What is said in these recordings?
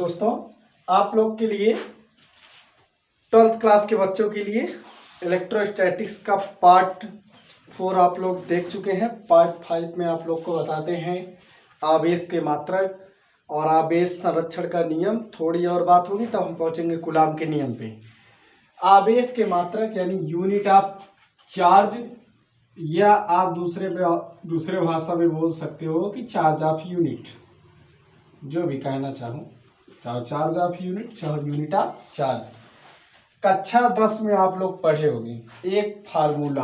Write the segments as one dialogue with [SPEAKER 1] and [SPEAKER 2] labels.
[SPEAKER 1] दोस्तों, आप लोग के लिए 12th क्लास के बच्चों के लिए इलेक्ट्रोस्टैटिक्स का पार्ट 4 आप लोग देख चुके हैं। पार्ट 5 में आप लोग को बताते हैं आवेश के मात्रक और आवेश संरक्षण का नियम। थोड़ी और बात होगी तब हम पहुंचेंगे कूलाम के नियम पे। आवेश के मात्रक यानी यूनिट ऑफ चार्ज, या आप दूसरे भाषा में बोल सकते हो कि चार्ज ऑफ यूनिट, जो भी कहना चाहो, चाहे चार्ज ऑफ यूनिट चाहे यूनिट ऑफ चार्ज। कक्षा 10 में आप लोग पढ़े होंगे एक फार्मूला,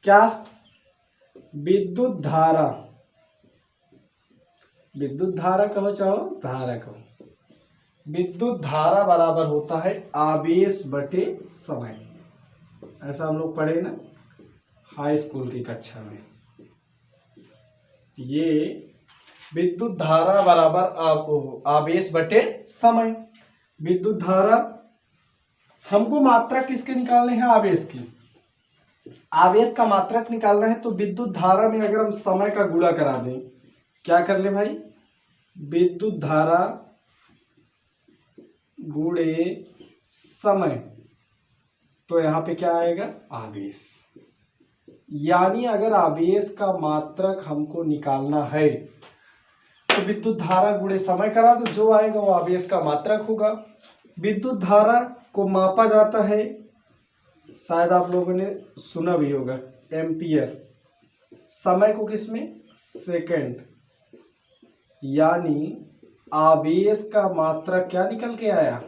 [SPEAKER 1] क्या? विद्युत धारा कहो चाहो धारा कहो, विद्युत धारा बराबर होता है आवेश बटे समय। ऐसा हम लोग पढ़े ना हाई स्कूल की कक्षा में। ये विद्युत धारा बराबर आवेश बटे समय। विद्युत धारा हमको मात्रक किसके निकालने हैं? आवेश की। आवेश का मात्रक निकालना है तो विद्युत धारा में अगर हम समय का गुणा करा दें, क्या कर ले भाई? विद्युत धारा गुणे समय, तो यहाँ पे क्या आएगा? आवेश। यानी अगर आवेश का मात्रक हमको निकालना है तो विद्युत धारा गुणे समय करा दो, जो आएगा वो आवेश का मात्रक होगा। विद्युत धारा को मापा जाता है, शायद आप लोगों ने सुना भी होगा, एम्पियर। समय को किसमें? सेकंड। यानी आवेश का मात्रक क्या निकल के आया?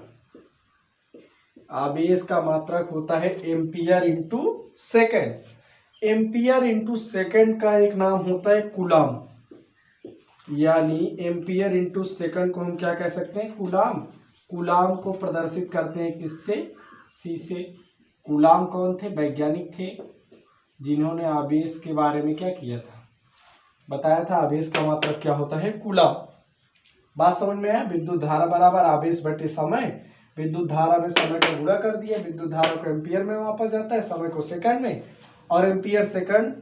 [SPEAKER 1] आवेश का मात्रक होता है ampere into second. Ampere into second का एक नाम होता है कूलाम। यानी एम्पियर इंटू सेकंड को हम क्या कह सकते हैं? कूलाम। कूलाम को प्रदर्शित करते हैं किससे? सी से। कूलाम कौन थे? वैज्ञानिक थे जिन्होंने आवेश के बारे में क्या किया था? बताया था आवेश का मात्रक क्या होता है? कूलाम। बात समझ में आया? विद्युत धारा बराबर आवेश बटे समय। विद्युत धारा में समय को गुणा कर दिया। विद्युत धारा को एम्पियर में मापा जाता है, समय को सेकंड में, और एम्पियर सेकंड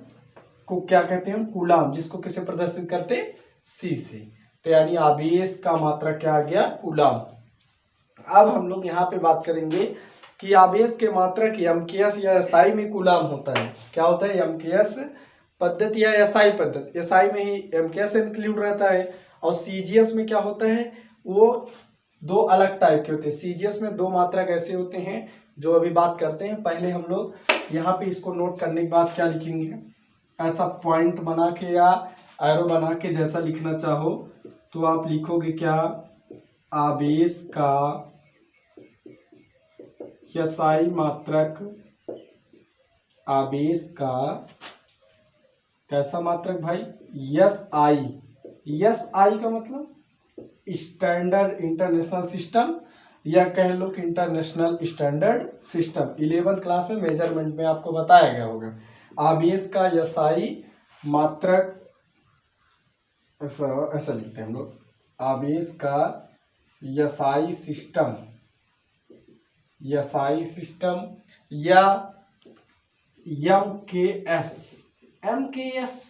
[SPEAKER 1] को क्या कहते हैं? कूलाम, जिसको किसे प्रदर्शित करते हैं? सी से। तो यानी आवेश का मात्रक क्या आ गया? कूलाम। अब हम लोग यहाँ पे बात करेंगे कि आवेश के मात्रक एमकेएस या एसआई में कूलाम होता है। क्या होता है? एमकेएस पद्धति या एसआई पद्धति। एसआई में ही एमकेएस इंक्लूड रहता है, और सीजीएस में क्या होता है? वो दो अलग टाइप के होते हैं। सीजीएस में दो मात्रक ऐसे होते हैं जो अभी बात करते हैं। पहले हम लोग यहाँ पे इसको नोट करने के बाद क्या लिखेंगे? ऐसा पॉइंट बना के या एरो बना के जैसा लिखना चाहो तो आप लिखोगे क्या? आवेश का एसआई मात्रक। आवेश का कैसा मात्रक भाई? एसआई। एसआई का मतलब स्टैंडर्ड इंटरनेशनल सिस्टम, या कह लो कि international standard system. 11th class में मेजरमेंट में आपको बताया गया होगा। आवेश का एसआई मात्रक, ऐसा लिखते हैं हम लोग, आवेश का एसआई सिस्टम। एसआई सिस्टम या एमकेएस। एमकेएस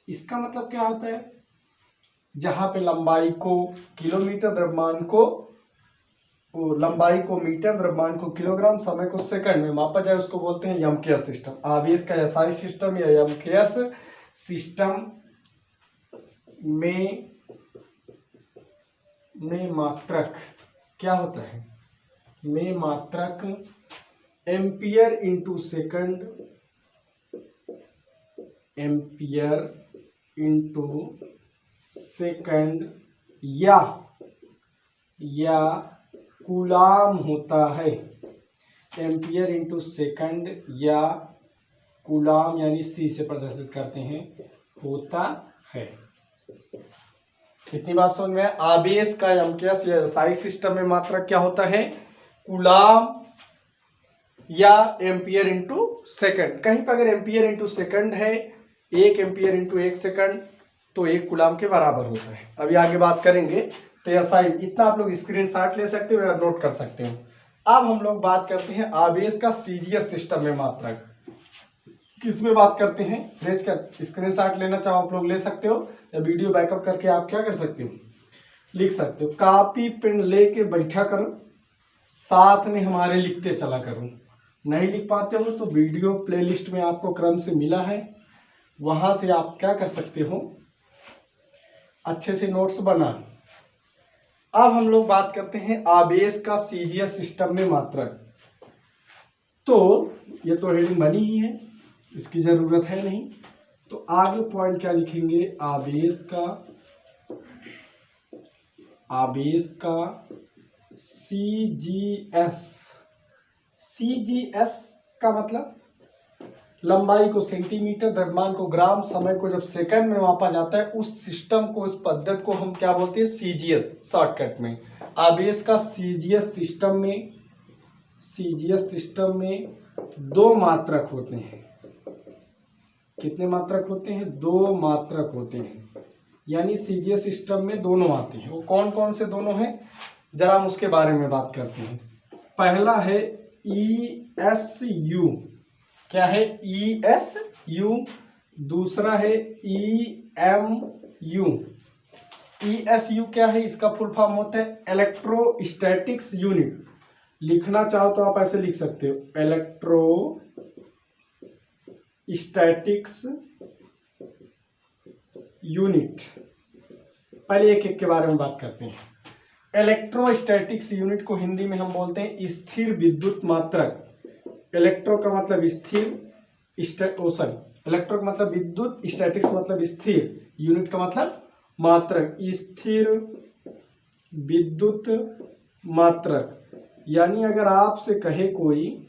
[SPEAKER 1] इसका मतलब क्या होता है? जहां पे लंबाई को किलोमीटर, द्रव्यमान को लंबाई को मीटर, द्रव्यमान को किलोग्राम, समय को सेकंड में मापा जाए, उसको बोलते हैं एमकेएस सिस्टम। आवेश का एसआई सिस्टम या एमकेएस सिस्टम में मात्रक क्या होता है? में मात्रक ampere into second, ampere into second या कूलाम होता है। एम्पियर इंटू सेकंड या कूलाम, यानी सी से प्रदर्शित करते हैं, होता है। कितनी बात समझ में? आवेश का एमकेएस या एसआई सिस्टम में मात्रक क्या होता है? कूलाम या एम्पियर इंटू सेकंड। कहीं पर अगर एम्पियर इंटू सेकंड है, 1 एम्पियर इंटू 1 सेकंड, तो 1 कूलाम के बराबर होता है। अभी आगे बात करेंगे। तो एसआई इतना आप लोग स्क्रीनशॉट ले सकते हो या नोट कर सकते हो। अब हम लोग बात करते हैं आवेश का सीजीएस सिस्टम में मात्रक। किस में बात करते हैं? स्क्रीनशॉट लेना चाहो आप लोग ले सकते हो, या वीडियो बैकअप करके आप क्या कर सकते हो, लिख सकते हो। कॉपी पेन लेके बैठा करो, साथ में हमारे लिखते चला करो। नहीं लिख पाते हो तो वीडियो प्लेलिस्ट में आपको क्रम से मिला है, वहां से आप क्या कर सकते हो, अच्छे से नोट्स बना। अब हम लोग बात करते हैं आवेश का सीजीएस सिस्टम में मात्रक। तो ये तो हेडिंग बनी ही है, इसकी जरूरत है नहीं। तो आगे पॉइंट क्या लिखेंगे, आवेश का सीजीएस। सीजीएस का मतलब लंबाई को सेंटीमीटर, द्रव्यमान को ग्राम, समय को जब सेकंड में मापा जाता है, उस सिस्टम को, उस पद्धति को हम क्या बोलते हैं, सीजीएस शॉर्टकट में। आवेश का सीजीएस सिस्टम में दो मात्रक होते हैं। कितने मात्रक होते हैं, दो मात्रक होते हैं, यानी सीजीएस सिस्टम में दोनों आते हैं। वो कौन कौन से दोनों हैं, जरा हम उसके बारे में बात करते हैं। पहला है ESU, क्या है, ESU। दूसरा है EMU। ESU क्या है, इसका फुल फॉर्म होता है इलेक्ट्रोस्टैटिक्स यूनिट। लिखना चाहो तो आप ऐसे लिख सकते हो, इलेक्ट्रोस्टैटिक्स यूनिट। पहले एक एक के बारे में बात करते हैं। इलेक्ट्रोस्टैटिक्स यूनिट को हिंदी में हम बोलते हैं स्थिर विद्युत मात्रक। इलेक्ट्रो का मतलब स्थिर, इलेक्ट्रो का मतलब विद्युत, स्टैटिक्स मतलब स्थिर, यूनिट का मतलब मात्रक, स्थिर विद्युत मात्रक। यानी अगर आपसे कहे कोई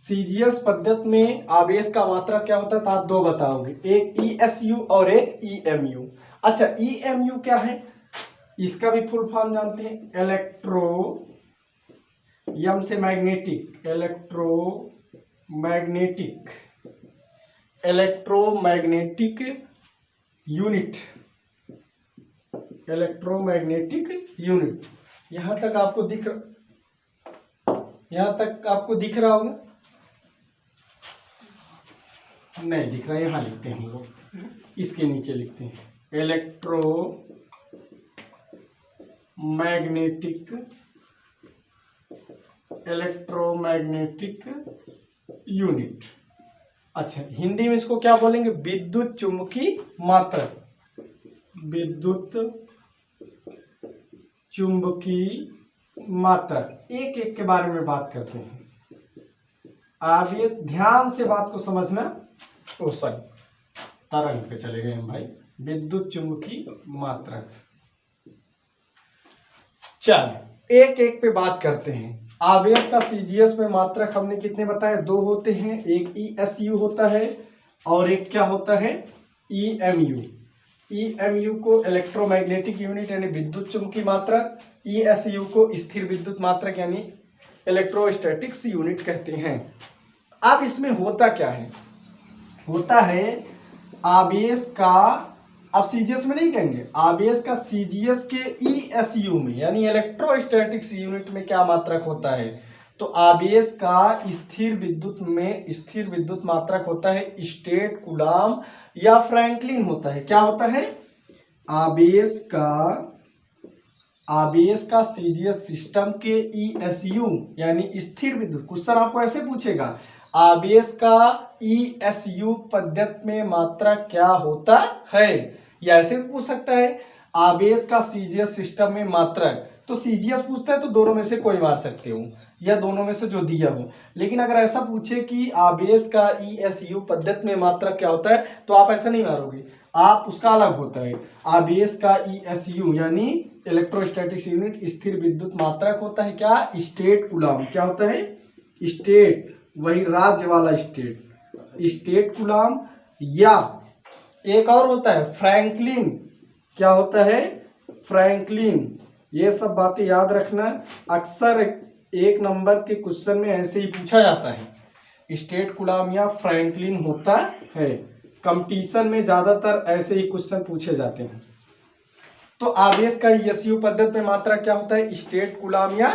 [SPEAKER 1] सीजीएस पद्धति में आवेश का मात्रक क्या होता है, तो आप दो बताओगे, एक ESU और एक EMU। अच्छा, EMU क्या है, इसका भी फुल फॉर्म जानते हैं, यम से मैग्नेटिक, इलेक्ट्रोमैग्नेटिक यूनिट। यहां तक आपको दिख रहा होगा, नहीं दिख रहा, यहां लिखते हैं हम लोग, इसके नीचे लिखते हैं इलेक्ट्रोमैग्नेटिक यूनिट। अच्छा, हिंदी में इसको क्या बोलेंगे, विद्युत चुंबकीय मात्रक। एक एक के बारे में बात करते हैं। आवेश, ध्यान से बात को समझना, तरंग पे चले गए हम भाई, विद्युत चुंबकीय मात्रक। चल एक एक पे बात करते हैं। आवेश का सीजीएस में मात्रक हमने कितने बताए, दो होते हैं, एक ESU होता है और एक क्या होता है, EMU। EMU को इलेक्ट्रोमैग्नेटिक यूनिट यानी विद्युत चुंबकीय मात्रक, ESU को स्थिर विद्युत मात्रक यानी इलेक्ट्रोस्टैटिक्स यूनिट कहते हैं। अब इसमें होता क्या है, होता है आवेश का, अब सीजीएस में नहीं कहेंगे, आवेश का सीजीएस के ESU में यानी इलेक्ट्रोस्टैटिक्स यूनिट में क्या मात्रक होता है, तो आवेश का स्थिर विद्युत मात्रक होता है स्टेट, कूलाम या फ्रैंकलिन होता है। क्या होता है, आवेश का सीजीएस सिस्टम के ESU यानी स्थिर विद्युत, क्वेश्चन आपको ऐसे पूछेगा, आवेश का ESU पद्धति में मात्रक क्या होता है, या ऐसे भी पूछ सकता है आवेश का सीजीएस सिस्टम में मात्रक। तो सीजीएस पूछता है तो दोनों में से कोई मार सकते हो, या दोनों में से जो दिया हो। लेकिन अगर ऐसा पूछे कि आवेश का ESU पद्धति में मात्रक क्या होता है, तो आप ऐसा नहीं मारोगे, आप उसका अलग होता है। आवेश का ESU यानी इलेक्ट्रोस्टैटिक्स यूनिट स्थिर विद्युत मात्रक होता है क्या, स्टेट कूलाम। क्या होता है, स्टेट, वही राज्य वाला स्टेट कूलाम, या एक और होता है फ्रैंकलिन। क्या होता है, फ्रैंकलिन। ये सब बातें याद रखना, अक्सर एक नंबर के क्वेश्चन में ऐसे ही पूछा जाता है, स्टेट कूलाम या फ्रैंकलिन होता है। कंपटीशन में ज्यादातर ऐसे ही क्वेश्चन पूछे जाते हैं। तो आवेश का ESU पद्धति में मात्रा क्या होता है, स्टेट कूलाम या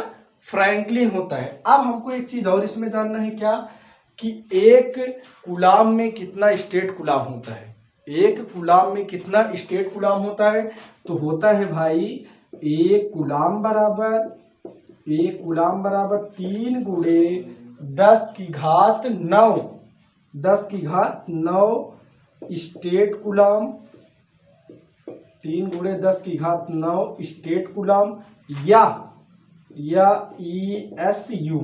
[SPEAKER 1] फ्रैंकलिन होता है। अब हमको एक चीज और इसमें जानना है, क्या कि एक कूलाम में कितना स्टेट कूलाम होता है। एक कूलाम में कितना स्टेट कूलाम होता है? तो होता है भाई एक कूलाम बराबर 3 गुणे 10 की घात 9 स्टेट कूलाम, 3 गुणे 10 की घात 9 स्टेट कूलाम, या ESU।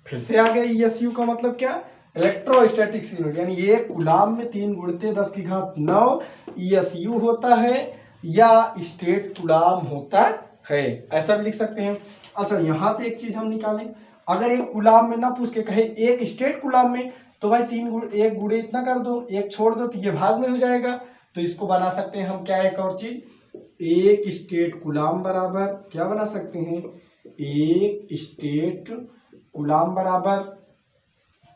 [SPEAKER 1] फिर से आ गया ESU का मतलब क्या? इलेक्ट्रोस्टैटिक्स यूनिट, यानी एक कूलाम में 3 गुणित 10 की घात 9 ESU होता है या स्टेट कूलाम होता है, ऐसा भी लिख सकते हैं। अच्छा, यहां से एक चीज हम निकालें, अगर एक कूलाम में ना पूछ के कहे एक स्टेट कूलाम में, तो भाई 1 गुणे इतना कर दो, 1 छोड़ दो, तो ये भाग में हो जाएगा। तो इसको बना सकते हैं हम क्या, एक और चीज, एक स्टेट कूलाम बराबर क्या बना सकते हैं, एक स्टेट कूलाम बराबर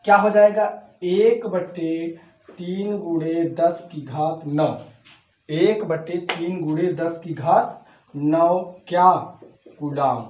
[SPEAKER 1] क्या हो जाएगा, 1/3 गुणे 10 की घात 9, 1/3 गुणे 10 की घात 9 क्या, कूलाम।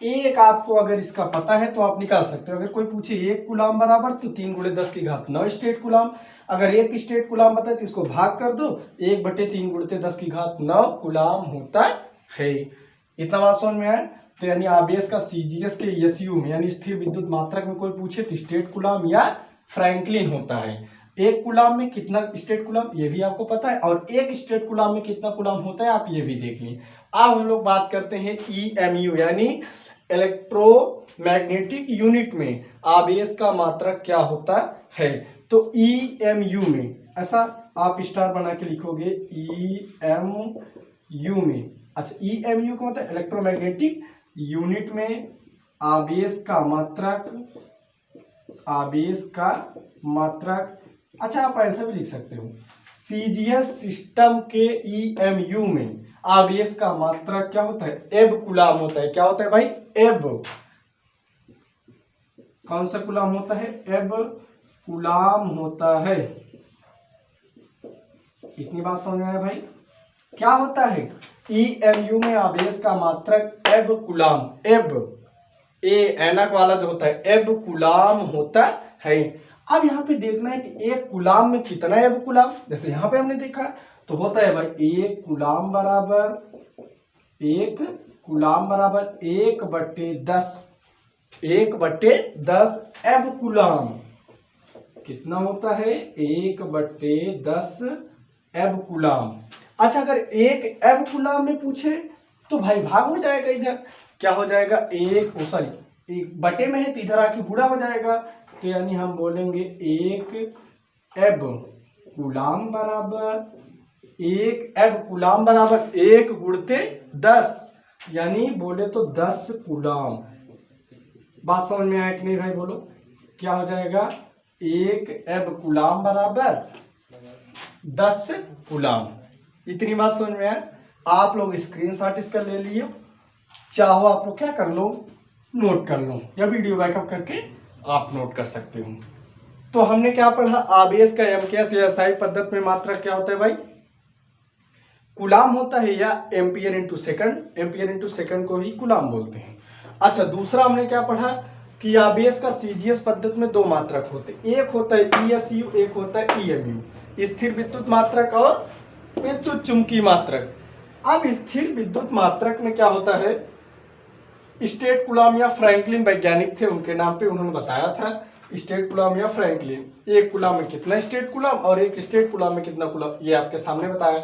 [SPEAKER 1] एक आपको अगर इसका पता है तो आप निकाल सकते हो। अगर कोई पूछे एक कूलाम बराबर, तो 3 गुणे 10 की घात 9 स्टेट कूलाम। अगर एक स्टेट कूलाम बताए तो इसको भाग कर दो, 1/3 गुणित 10 की घात 9 कूलाम होता है। इतना बात समझ में आया? तो यानी आवेश का CGS के ESU में यानी स्थिर विद्युत मात्रक में कोई पूछे तो स्टेट कूलाम या फ्रैंकलिन होता है। एक कूलाम में कितना स्टेट कूलाम, ये भी आपको पता है, और एक स्टेट कूलाम में कितना कूलाम होता है आप ये भी देख लें। अब हम लोग बात करते हैं EMU यानी इलेक्ट्रोमैग्नेटिक यूनिट में आवेश का मात्रक क्या होता है। तो EMU में ऐसा आप स्टार बना के लिखोगे, EMU में। अच्छा, EMU का मतलब इलेक्ट्रोमैग्नेटिक यूनिट में आवेश का मात्रक। अच्छा, आप ऐसा भी लिख सकते हो, CGS सिस्टम के EMU में आवेश का मात्रक क्या होता है, एब कूलाम होता है। क्या होता है भाई, एब। कौन सा कूलाम होता है, एब कूलाम होता है। इतनी बात समझ में आया भाई? क्या होता है, EMU में आवेश का मात्रक एब कूलाम, एब एनक वाला जो होता है एब कूलाम होता है। अब यहाँ पे देखना है कि एक कूलाम में कितना एब कूलाम, जैसे यहाँ पे हमने देखा तो होता है भाई एक कूलाम बराबर 1/10 एब कूलाम। कितना होता है, 1/10 एब कूलाम। अच्छा, अगर एक एब कूलाम में पूछे तो भाई भाग हो जाएगा, इधर क्या हो जाएगा, एक बटे में है तो इधर आके गुणा हो जाएगा। तो यानी हम बोलेंगे एक एब कूलाम बराबर 1 गुणित 10, यानी बोले तो 10 कूलाम। बात समझ में आया कि नहीं भाई, बोलो क्या हो जाएगा, एक एब कूलाम बराबर 10 कूलाम। इतनी बात समझ में आया? आप लोग स्क्रीनशॉट इसका ले लिए, चाहो आप लोग क्या कर लो, नोट कर लो, या वीडियो बैकअप करके आप नोट कर सकते हो। तो हमने क्या पढ़ा, आवेश का एमकेएस या एसआई पद्धति में मात्रक क्या होता है भाई, कूलाम होता है या एम्पियर इंटू सेकंड को ही कूलाम बोलते हैं। अच्छा, दूसरा हमने क्या पढ़ा कि आवेश का CGS पद्धति में 2 मात्रक होते हैं, एक होता है ESU, एक होता है EMU, स्थिर विद्युत मात्रक और विद्युत चुंबकीय मात्रक। अब स्थिर विद्युत मात्रक में क्या होता है, स्टेट कूलाम या फ्रैंकलिन वैज्ञानिक थे, उनके नाम पे उन्होंने बताया था, स्टेट कूलाम या फ्रैंकलिन, एक कूलाम में कितना स्टेट कूलाम और एक स्टेट कूलाम में कितना कूलाम, ये आपके सामने बताया।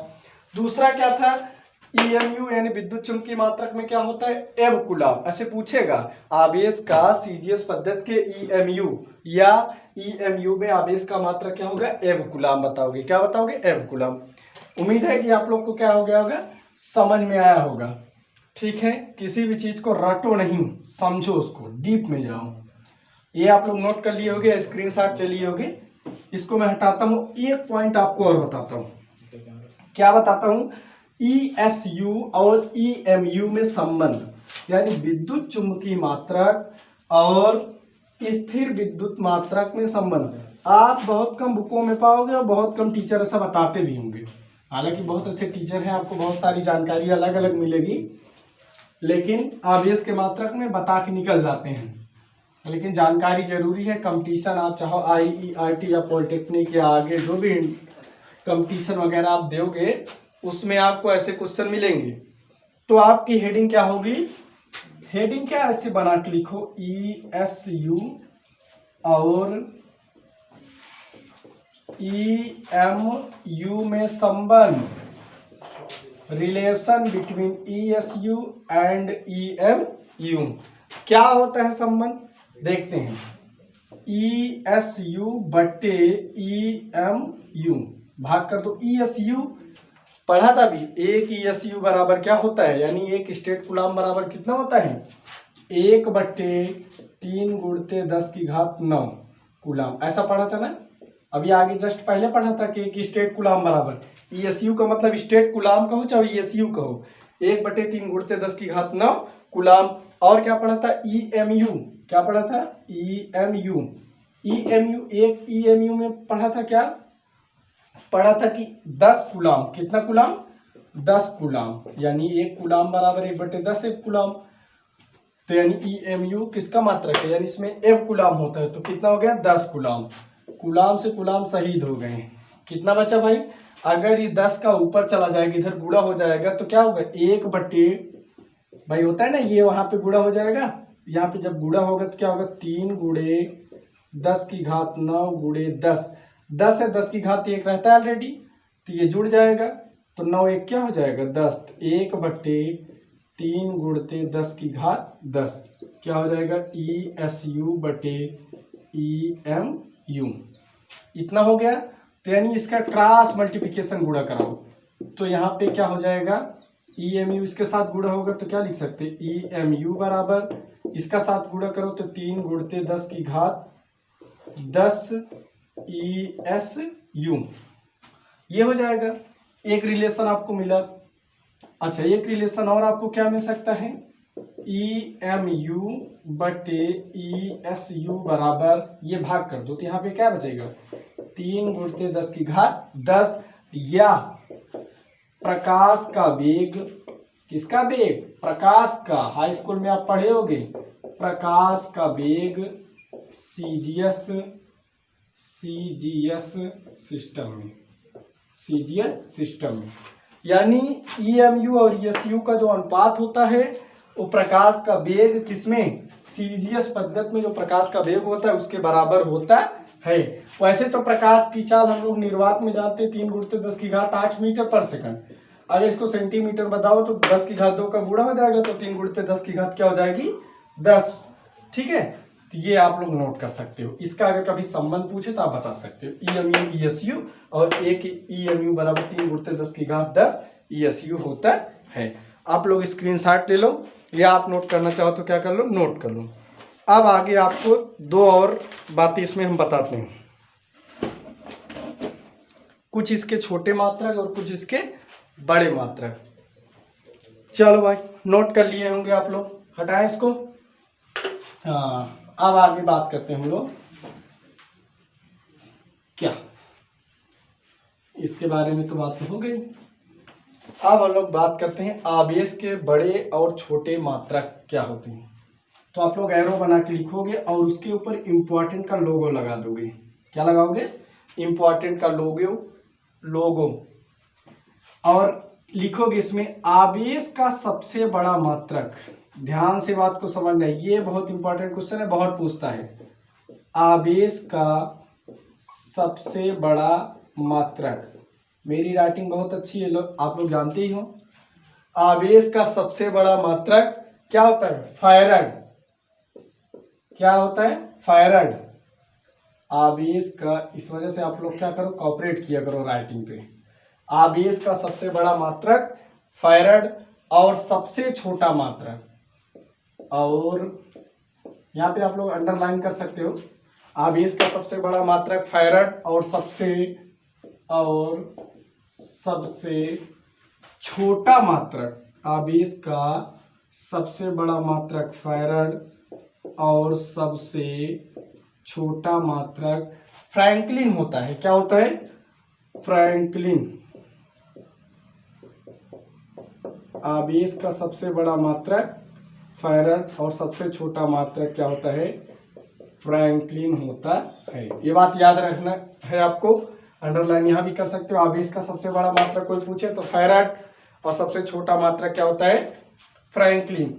[SPEAKER 1] दूसरा क्या था, EMU यानी विद्युत चुंबकीय मात्रक में क्या होता है, एब कूलाम। ऐसे पूछेगा आवेश का CGS पद्धति के EMU या EMU में आवेश का मात्रक क्या होगा, एब कूलाम बताओगे। क्या बताओगे, एब कूलाम। उम्मीद है कि आप लोग को क्या हो गया होगा, समझ में आया होगा। ठीक है, किसी भी चीज को रटो नहीं, समझो उसको, डीप में जाओ। ये आप लोग नोट कर लिए होगे, स्क्रीनशॉट ले लिए होगे। इसको मैं हटाता हूं, एक पॉइंट आपको और बताता हूं। क्या बताता हूं, ESU और EMU में संबंध, यानी विद्युत चुंबकीय मात्रक और स्थिर विद्युत मात्रक में संबंध आप बहुत कम बुकों में पाओगे और बहुत कम टीचर ऐसा बताते भी होंगे। हालांकि बहुत ऐसे टीचर हैं, आपको बहुत सारी जानकारी अलग अलग मिलेगी, लेकिन आवेश के मात्रक में बता के निकल जाते हैं। लेकिन जानकारी जरूरी है। कंपटीशन आप चाहो IIT या पॉलिटेक्निक या आगे जो भी कंपटीशन वगैरह आप दोगे उसमें आपको ऐसे क्वेश्चन मिलेंगे। तो आपकी हेडिंग क्या होगी, हेडिंग क्या ऐसे बना के लिखो ESU और EMU में संबंध, relation between ESU and EMU। क्या होता है संबंध देखते हैं। ESU बटे EMU भाग कर दो। ESU पढ़ा था भी, एक ESU बराबर क्या होता है, यानी एक स्टेट कूलाम बराबर कितना होता है, 1/3 × 10⁻⁹ कूलाम। ऐसा पढ़ा था ना, अभी आगे जस्ट पहले पढ़ा था कि एक स्टेट कूलाम बराबर, ESU का मतलब स्टेट कूलाम कहो चाहे ESU कहो, 1/3 × 10⁻⁹ कूलाम। और क्या पढ़ा था, EMU, क्या पढ़ा था, EMU। एक EMU में पढ़ा था क्या, पढ़ा था कि 10 कूलाम, कितना कूलाम, 10 कूलाम, यानी एक कूलाम बराबर 1/10 एक कूलाम। तो यानी EMU किसका मात्रक है, यानी इसमें F कूलाम होता है, तो कितना हो गया 10 कूलाम। कूलाम से कूलाम शहीद हो गए, कितना बचा भाई, अगर ये 10 का ऊपर चला जाएगा, इधर गुणा हो जाएगा तो क्या होगा, 1/, भाई होता है ना ये वहां पे गुणा हो जाएगा, यहाँ पे जब गुणा होगा तो क्या होगा 3 × 10⁹ 10, 10 है 10⁻1 रहता है ऑलरेडी, तो ये जुड़ जाएगा, तो 9 1 क्या हो जाएगा 10, 1/3 × 10⁻10 क्या हो जाएगा ESU बटे EMU। इतना हो गया, तो यानी इसका क्रॉस मल्टीप्लिकेशन गुणा कराओ, तो यहाँ पे क्या हो जाएगा, EMU इसके साथ गुणा होगा तो क्या लिख सकते हैं, EMU बराबर इसका साथ गुणा करो तो 3 × 10⁻10 ESU, ये हो जाएगा। एक रिलेशन आपको मिला। अच्छा, एक रिलेशन और आपको क्या मिल सकता है, EMU बटे ESU बराबर, ये भाग कर दो तो यहाँ पे क्या बचेगा 3 × 10⁻10, या प्रकाश का वेग, किसका वेग, प्रकाश का, हाई स्कूल में आप पढ़े होगे, प्रकाश का वेग CGS सिस्टम में, यानी EMU और ESU का जो अनुपात होता है वो प्रकाश का वेग किसमें, CGS पद्धति में जो प्रकाश का वेग होता है उसके बराबर होता है। वैसे तो प्रकाश की चाल हम लोग निर्वात में जानते हैं 3 × 10⁸ मीटर/सेकंड, अगर इसको सेंटीमीटर बताओ तो 10⁻2 का गुणा हो जाएगा, तो 3 × 10⁻ क्या हो जाएगी 10। ठीक है, तो ये आप लोग नोट कर सकते हो। इसका अगर कभी संबंध पूछे तो आप बता सकते हो, EMU ESU और एक EMU बराबर 3 × 10⁻10 ESU होता है। आप लोग स्क्रीनशॉट ले लो, या आप नोट करना चाहो तो क्या कर लो, नोट कर लो। अब आगे आपको दो और बातें इसमें हम बताते हैं, कुछ इसके छोटे मात्रक और कुछ इसके बड़े मात्रक। चलो भाई, नोट कर लिए होंगे आप लोग, हटाएं इसको। हाँ, अब आगे बात करते हैं हम लोग, क्या इसके बारे में तो बात हो गई। अब हम लोग बात करते हैं आवेश के बड़े और छोटे मात्रक क्या होते हैं। तो आप लोग एरो बना के लिखोगे और उसके ऊपर इम्पोर्टेंट का लोगो लगा दोगे। क्या लगाओगे, इम्पोर्टेंट का लोगो, और लिखोगे इसमें आवेश का सबसे बड़ा मात्रक। ध्यान से बात को समझना, ये बहुत इंपॉर्टेंट क्वेश्चन है, बहुत पूछता है। आवेश का सबसे बड़ा मात्रक, मेरी राइटिंग बहुत अच्छी है, आप लोग जानते ही हो। आवेश का सबसे बड़ा मात्रक क्या होता है, फैराड। क्या होता है, फैराड। आवेश का, इस वजह से आप लोग क्या करो, कॉपरेट किया करो राइटिंग पे। आवेश का सबसे बड़ा मात्रक फैराड, और सबसे छोटा मात्रक, और यहाँ पे आप लोग अंडरलाइन कर सकते हो, आवेश का सबसे बड़ा मात्रक फैराड और सबसे छोटा मात्रक, आवेश का सबसे बड़ा मात्रक फैराड और सबसे छोटा मात्रक फ्रैंकलिन होता है। क्या होता है, फ्रैंकलिन। आवेश का सबसे बड़ा मात्रक फैराड और सबसे छोटा मात्रक क्या होता है, फ्रैंकलिन होता है। ये बात याद रखना है आपको। अंडरलाइन यहाँ भी कर सकते हो। आवेश का सबसे बड़ा मात्रक कोई पूछे तो फैराड, और सबसे छोटा मात्रक क्या होता है, फ्रैंकलिन।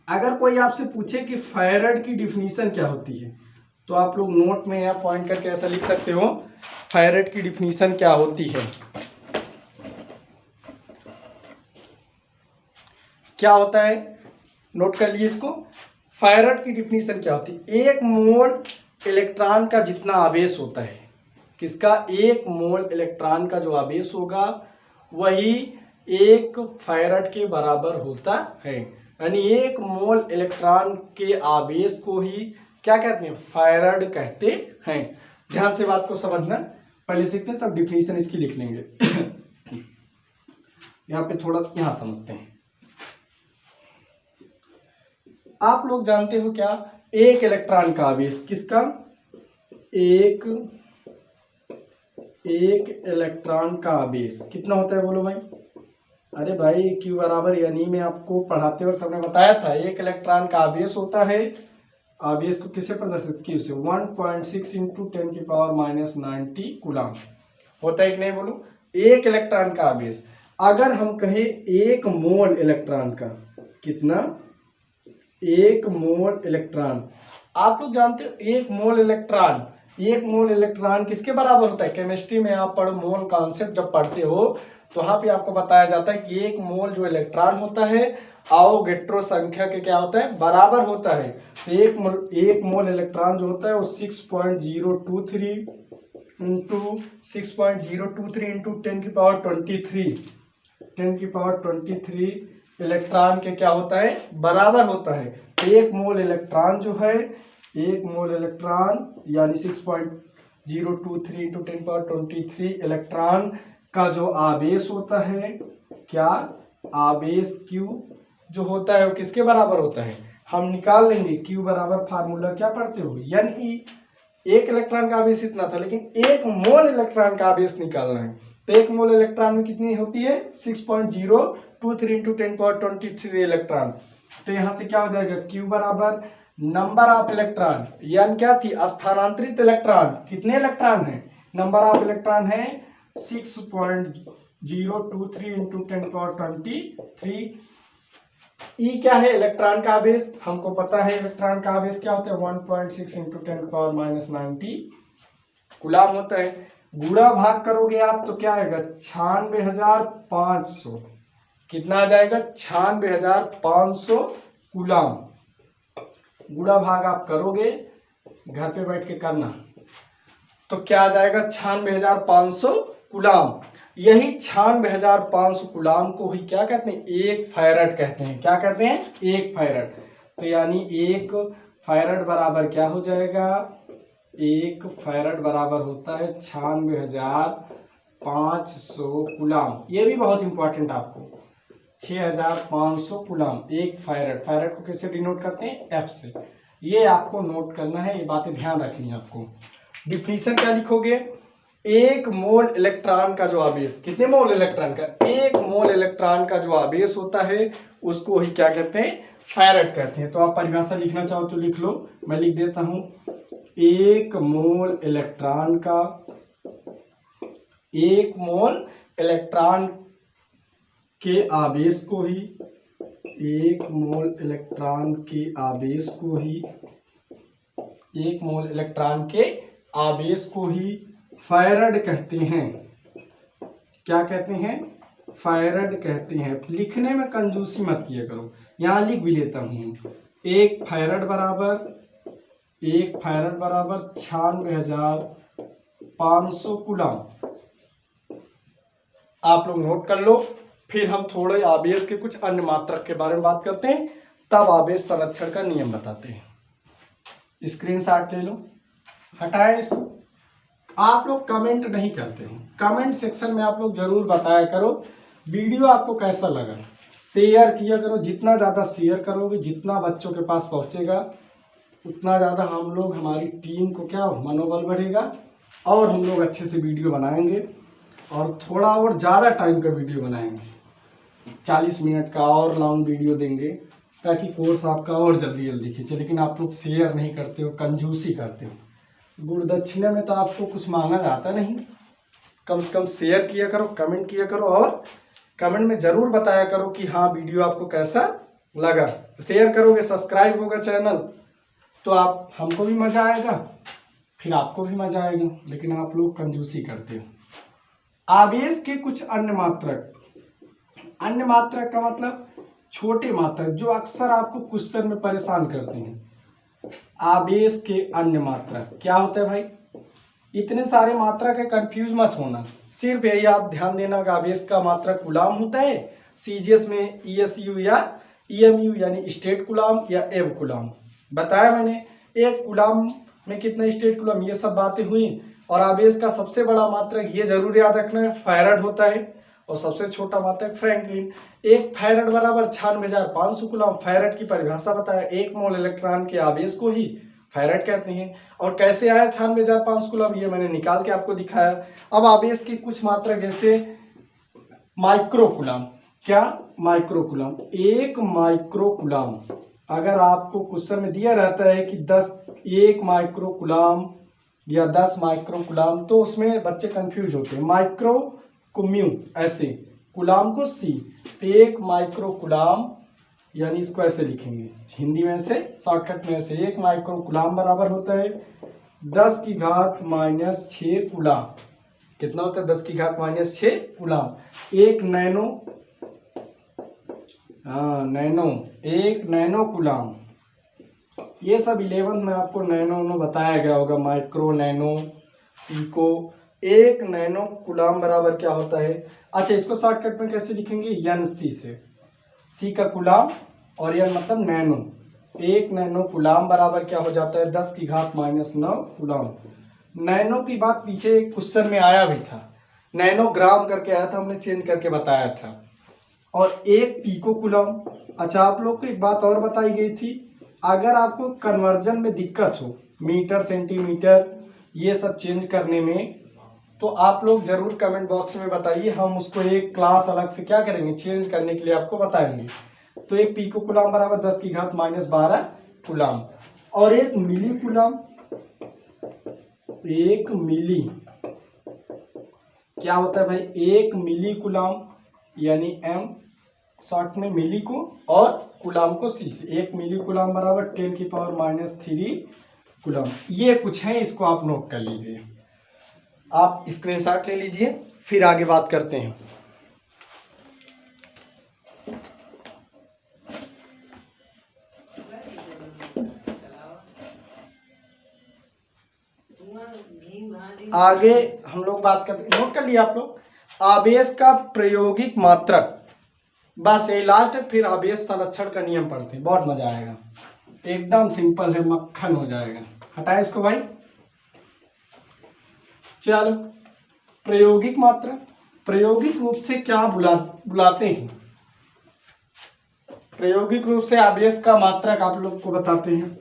[SPEAKER 1] अगर कोई आपसे पूछे कि फैराड की डिफिनीशन क्या होती है, तो आप लोग नोट में या पॉइंट करके ऐसा लिख सकते हो, फैराड की डिफिनीशन क्या होती है। क्या होता है, नोट कर लिए इसको। फैराड की डिफिनीशन क्या होती है, एक मोल इलेक्ट्रॉन का जितना आवेश होता है, किसका, एक मोल इलेक्ट्रॉन का जो आवेश होगा वही एक फैराड के बराबर होता है। यानी एक मोल इलेक्ट्रॉन के आवेश को ही क्या कहते हैं, फैराड कहते हैं। ध्यान से बात को समझना, पहले सीखते हैं तब डिफिनीशन इसकी लिख लेंगे। यहाँ पे थोड़ा यहाँ समझते हैं। आप लोग जानते हो क्या, एक इलेक्ट्रॉन का आवेश, किसका, एक इलेक्ट्रॉन का आवेश कितना होता है, बोलो भाई। अरे भाई क्यू बराबर, यानी मैं आपको पढ़ाते वक्त हमने बताया था, एक इलेक्ट्रॉन का आवेश होता है, आवेश को किसे प्रदर्शित, क्यू से, 1.6 × 10⁻90 कूलम होता है कि नहीं, बोलो। एक इलेक्ट्रॉन का आवेश, अगर हम कहें एक मोल इलेक्ट्रॉन का, कितना, एक मोल इलेक्ट्रॉन, आप लोग जानते हो एक मोल इलेक्ट्रॉन किसके बराबर होता है। केमिस्ट्री में आप पढ़ो, मोल कॉन्सेप्ट जब पढ़ते हो तो वहां पे आपको बताया जाता है कि एक मोल जो इलेक्ट्रॉन होता है आवोगैड्रो संख्या के क्या होता है, बराबर होता है। तो एक मोल इलेक्ट्रॉन जो होता है वो 6.023 × 6.023 × 10⁻23 इलेक्ट्रॉन के क्या होता है, बराबर होता है। एक मोल इलेक्ट्रॉन जो है, एक मोल इलेक्ट्रॉन यानी 6.023 × 10⁻23 इलेक्ट्रॉन का जो आवेश होता है, क्या, आवेश Q जो होता है वो किसके बराबर होता है, हम निकाल लेंगे। Q बराबर, फार्मूला क्या पढ़ते हो, यानी एक इलेक्ट्रॉन का आवेश इतना था, लेकिन एक मोल इलेक्ट्रॉन का आवेश निकालना है। तो एक मोल इलेक्ट्रॉन में कितनी होती है, 6.023 × 10⁻23 इलेक्ट्रॉन। तो यहाँ से क्या हो जाएगा, Q बराबर नंबर ऑफ इलेक्ट्रॉन, यानी क्या थी, स्थानांतरित इलेक्ट्रॉन, कितने इलेक्ट्रॉन है, नंबर ऑफ इलेक्ट्रॉन है 6.023 × 10⁻23। ई क्या है, इलेक्ट्रॉन का आवेश, हमको पता है इलेक्ट्रॉन का आवेश क्या होता है, 1.6 × 10⁻90 कूलम होता है। गुणा भाग करोगे आप तो क्या आएगा, 96,500, कितना आ जाएगा, 96,500 कूलम। गुणा भाग आप करोगे, घर पे बैठ के करना, तो क्या आ जाएगा, 96,500 कूलम। यही 96,500 कूलम को ही क्या कहते हैं, एक फैराड कहते हैं। क्या कहते हैं, एक फैराड। तो यानी एक फैराड बराबर क्या हो जाएगा, एक फैराड बराबर होता है 96,500 कूलम। ये भी बहुत इंपॉर्टेंट आपको, 6,500 कूलम एक फैराड। फैराड को किससे डिनोट करते हैं, F से। ये आपको नोट करना है, ये बातें ध्यान रखनी है आपको। डिफिनीशन क्या लिखोगे, एक मोल इलेक्ट्रॉन का जो आवेश, कितने मोल इलेक्ट्रॉन का, एक मोल इलेक्ट्रॉन का जो आवेश होता है उसको ही क्या कहते हैं, फैराड कहते हैं। तो आप परिभाषा लिखना चाहो तो लिख लो, मैं लिख देता हूं, एक मोल इलेक्ट्रॉन का, एक मोल इलेक्ट्रॉन के आवेश को ही, एक मोल इलेक्ट्रॉन के आवेश को ही, एक मोल इलेक्ट्रॉन के आवेश को ही फैराड कहते हैं। क्या कहते हैं, फैराड कहते हैं। लिखने में कंजूसी मत किया करो, यहाँ लिख भी लेता हूँ, एक फैराड बराबर 96,500 कूलम। आप लोग नोट कर लो, फिर हम थोड़े आवेश के कुछ अन्य मात्रक के बारे में बात करते हैं, तब आवेश संरक्षण का नियम बताते हैं। स्क्रीनशॉट ले लो, हटाएं इसको। आप लोग कमेंट नहीं करते हो, कमेंट सेक्शन में आप लोग जरूर बताया करो वीडियो आपको कैसा लगा, शेयर किया करो। जितना ज़्यादा शेयर करोगे, जितना बच्चों के पास पहुंचेगा, उतना ज़्यादा हम लोग, हमारी टीम को क्या मनोबल बढ़ेगा, और हम लोग अच्छे से वीडियो बनाएंगे, और थोड़ा और ज़्यादा टाइम का वीडियो बनाएंगे, 40 मिनट का और लॉन्ग वीडियो देंगे, ताकि कोर्स आपका और जल्दी जल्दी खींचे। लेकिन आप लोग शेयर नहीं करते हो, कंजूसी करते हो। गुरुदक्षिणा में तो आपको कुछ मांगा जाता नहीं। कम से कम शेयर किया करो, कमेंट किया करो और कमेंट में ज़रूर बताया करो कि हाँ वीडियो आपको कैसा लगा। शेयर करोगे, सब्सक्राइब होगा चैनल, तो आप हमको भी मज़ा आएगा, फिर आपको भी मज़ा आएगा। लेकिन आप लोग कंजूसी करते हो। आवेश के कुछ अन्य मात्रक, अन्य मात्रक का मतलब छोटे मात्रक जो अक्सर आपको क्वेश्चन में परेशान करते हैं। आवेश के अन्य मात्रक क्या होते हैं भाई? इतने सारे मात्रक है, कंफ्यूज मत होना। सिर्फ यही आप ध्यान देना कि आवेश का मात्रक कूलाम होता है। सीजीएस में ईएसयू या ईएमयू यानी स्टेट कूलाम या एव कूलाम बताया मैंने। एक कूलाम में कितने स्टेट कूलाम, ये सब बातें हुई। और आवेश का सबसे बड़ा मात्रक ये जरूर याद रखना है, फैराड होता है। और सबसे छोटा मात्रक फ्रैंकलिन। एक फैराड बराबर 96,500 कूलाम। फैराड की परिभाषा बताया, एक मोल इलेक्ट्रॉन के आवेश को ही फैराड कहते हैं। और कैसे आया 96,500 कूलम, ये मैंने निकाल के आपको दिखाया। अब आवेश की कुछ मात्रक जैसे माइक्रोकूलम। क्या? माइक्रोकूलम। एक माइक्रोकूलम अगर आपको क्वेश्चन में दिया रहता है कि 1 माइक्रोकूलम या 10 माइक्रोकूलम, तो उसमें बच्चे कंफ्यूज होते हैं। माइक्रो को म्यू ऐसे, कूलम को सी। तो 1 माइक्रोकूलम यानी इसको ऐसे लिखेंगे हिंदी में से, शॉर्टकट में ऐसे। 1 माइक्रोकूलम बराबर होता है 10 की घात -6 कूलम। कितना होता है? 10 की घात -6 कूलम। एक नैनो, एक नैनो कूलम। ये सब 11th में आपको नैनो बताया गया होगा, माइक्रो, नैनो, पिको। एक नैनो कूलम बराबर क्या होता है? अच्छा, इसको शॉर्टकट में कैसे लिखेंगे? एन सी से। सी का कूलम और एन मतलब नैनो। एक नैनो कूलम बराबर क्या हो जाता है? 10 की घात -9 कूलम। नैनो की बात पीछे क्वेश्चन में आया भी था, नैनोग्राम करके आया था, हमने चेंज करके बताया था। और एक पीको कूलम। अच्छा, आप लोग को एक बात और बताई गई थी, अगर आपको कन्वर्जन में दिक्कत हो, मीटर, सेंटीमीटर, ये सब चेंज करने में, तो आप लोग जरूर कमेंट बॉक्स में बताइए। हम उसको एक क्लास अलग से क्या करेंगे, चेंज करने के लिए आपको बताएंगे। तो एक पीको कूलम बराबर 10 की घात -12 कूलम। और एक मिली कूलम, एक मिली क्या होता है भाई? एक मिली कूलम यानी m, शॉर्ट में मिली को और कूलम को c से। एक मिली कूलम बराबर 10⁻³ कूलम। ये कुछ है, इसको आप नोट कर लीजिए। आप स्क्रीनशॉट ले लीजिए, फिर आगे बात करते हैं। आगे हम लोग बात करते, नोट कर लिया आप लोग, आवेश का प्रायोगिक मात्रक। बस ये लास्ट है, फिर आवेश संरक्षण का नियम पढ़ते हैं, बहुत मजा आएगा। एकदम सिंपल है, मक्खन हो जाएगा। हटाए इसको भाई। चलो, प्रायोगिक मात्रक, प्रायोगिक रूप से क्या बुलाते हैं? प्रायोगिक रूप से आवेश का मात्रक आप लोग को बताते हैं।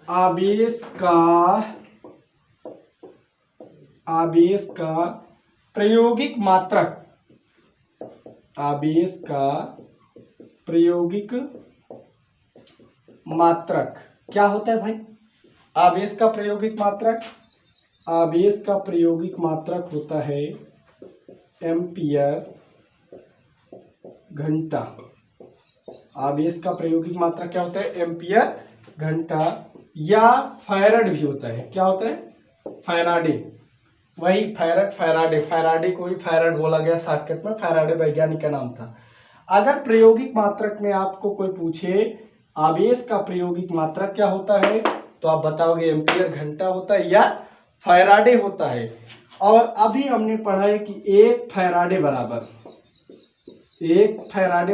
[SPEAKER 1] आवेश का प्रायोगिक मात्रक, आवेश का प्रायोगिक मात्रक क्या होता है भाई? आवेश का प्रायोगिक मात्रक, आवेश का प्रायोगिक मात्रक होता है एम्पियर घंटा। आवेश का प्रायोगिक मात्रक क्या होता है? एम्पियर घंटा। या फैराड भी होता है। क्या होता है? फैराडे। वही फैराड, फैराडे को ही फैराड बोला गया शॉर्टकट में, फैराडे वैज्ञानिक का नाम था। अगर प्रायोगिक मात्रक में आपको कोई पूछे आवेश का प्रायोगिक मात्रक क्या होता है, तो आप बताओगे एम्पियर घंटा होता है या फैराडे होता है। और अभी हमने पढ़ा है कि एक फैराडे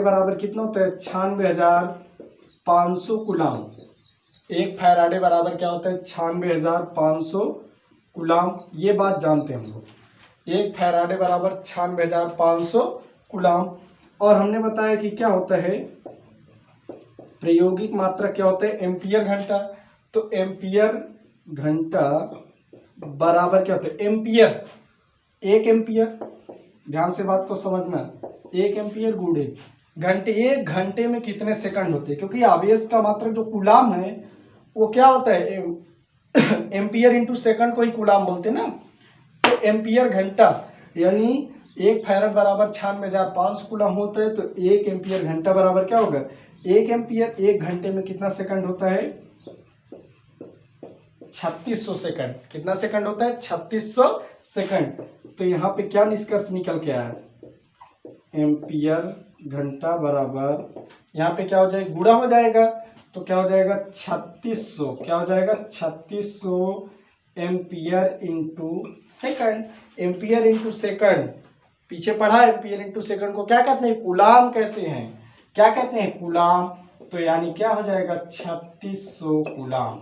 [SPEAKER 1] बराबर कितना होता है? 96,500 कूलम। एक फैराडे बराबर क्या होता है? 96,500 कूलम। ये बात जानते हैं हम लोग। एक फैराडे बराबर 96,500 कूलम। और हमने बताया कि क्या होता है प्रायोगिक मात्रा, क्या होता है? एम्पियर घंटा। तो एम्पियर घंटा बराबर क्या होता है? एम्पियर, एक एम्पियर, ध्यान से बात को समझना, एक एम्पियर गुणे घंटे। एक घंटे में कितने सेकंड होते हैं? क्योंकि आवेश का मात्रक जो कूलम है वो क्या होता है? एम्पियर इंटू सेकंड को ही कूलाम बोलते ना। तो एम्पियर घंटा यानी 1 फैरड बराबर 96,500 कूलाम होता है। तो 1 एम्पियर घंटा बराबर क्या होगा, 1 एम्पियर 1 घंटे में कितना सेकंड होता है, 3600 सेकंड। कितना सेकंड होता है, 3600 सेकंड। तो यहाँ पे क्या निष्कर्ष निकल के आया, एम्पियर घंटा बराबर, यहाँ पे क्या हो जाएगा, गुणा हो जाएगा तो क्या हो जाएगा 3600, क्या हो जाएगा 3600 ampere into second. Ampere into second पीछे पढ़ा, एम्पियर इंटू सेकंड को क्या कहते हैं, कूलाम कहते हैं। क्या कहते हैं, कूलाम। तो यानी क्या हो जाएगा 3600 कूलाम।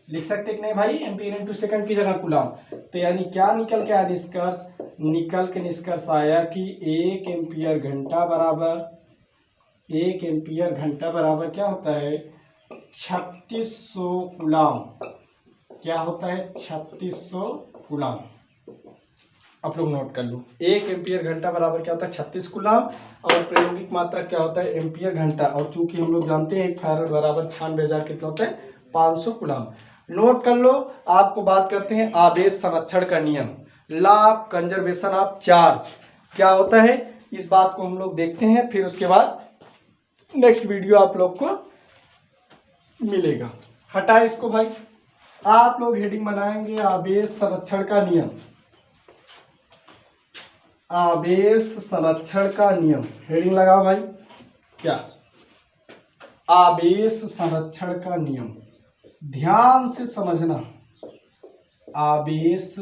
[SPEAKER 1] लिख सकते कि नहीं भाई, एम्पियर इंटू सेकंड की जगह कूलाम। तो यानी क्या निकल के आया निष्कर्ष, निकल के निष्कर्ष आया कि 1 एम्पियर घंटा बराबर, 1 एम्पियर घंटा बराबर क्या होता है 3600 कूलाम। क्या होता है 3600 कूलाम। आप लोग नोट कर लो, 1 एम्पियर घंटा बराबर क्या होता है 36 कूलाम। और प्रायोगिक मात्रा क्या होता है एम्पियर घंटा। और चूंकि हम लोग जानते हैं 1 फैराड बराबर 96,000 कितना होता है 500 कूलाम। नोट कर लो। आपको बात करते हैं आवेश संरक्षण का नियम, law of conservation of charge क्या होता है, इस बात को हम लोग देखते हैं। फिर उसके बाद नेक्स्ट वीडियो आप लोग को मिलेगा। हटाए इसको भाई, आप लोग हेडिंग बनाएंगे आवेश संरक्षण का नियम। आवेश संरक्षण का नियम हेडिंग लगाओ भाई, क्या आवेश संरक्षण का नियम। ध्यान से समझना, आवेश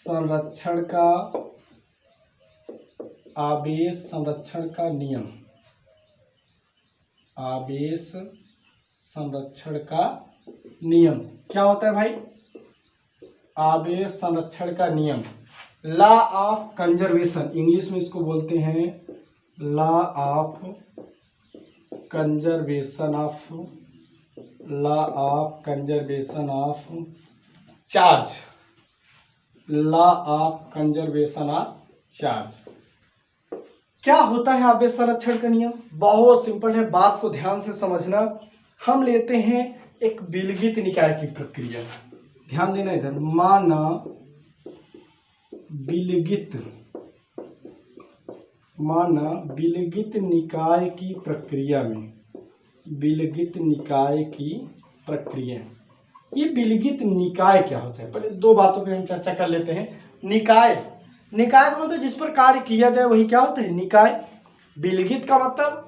[SPEAKER 1] संरक्षण का, आवेश संरक्षण का नियम, आवेश संरक्षण का नियम क्या होता है भाई, आवेश संरक्षण का नियम, लॉ ऑफ कंजर्वेशन, इंग्लिश में इसको बोलते हैं law of conservation of, law of conservation of charge, law of conservation of charge. क्या होता है आवेश संरक्षण का नियम, बहुत सिंपल है, बात को ध्यान से समझना। हम लेते हैं एक विलगित निकाय की प्रक्रिया, ध्यान देना इधर, माना विलगित, माना विलगित निकाय की प्रक्रिया में, विलगित निकाय की प्रक्रिया, ये विलगित निकाय क्या होता है, पहले दो बातों पर हम चर्चा कर लेते हैं। निकाय, निकाय का मतलब जिस पर कार्य किया जाए वही क्या होता है निकाय। विलगित का मतलब,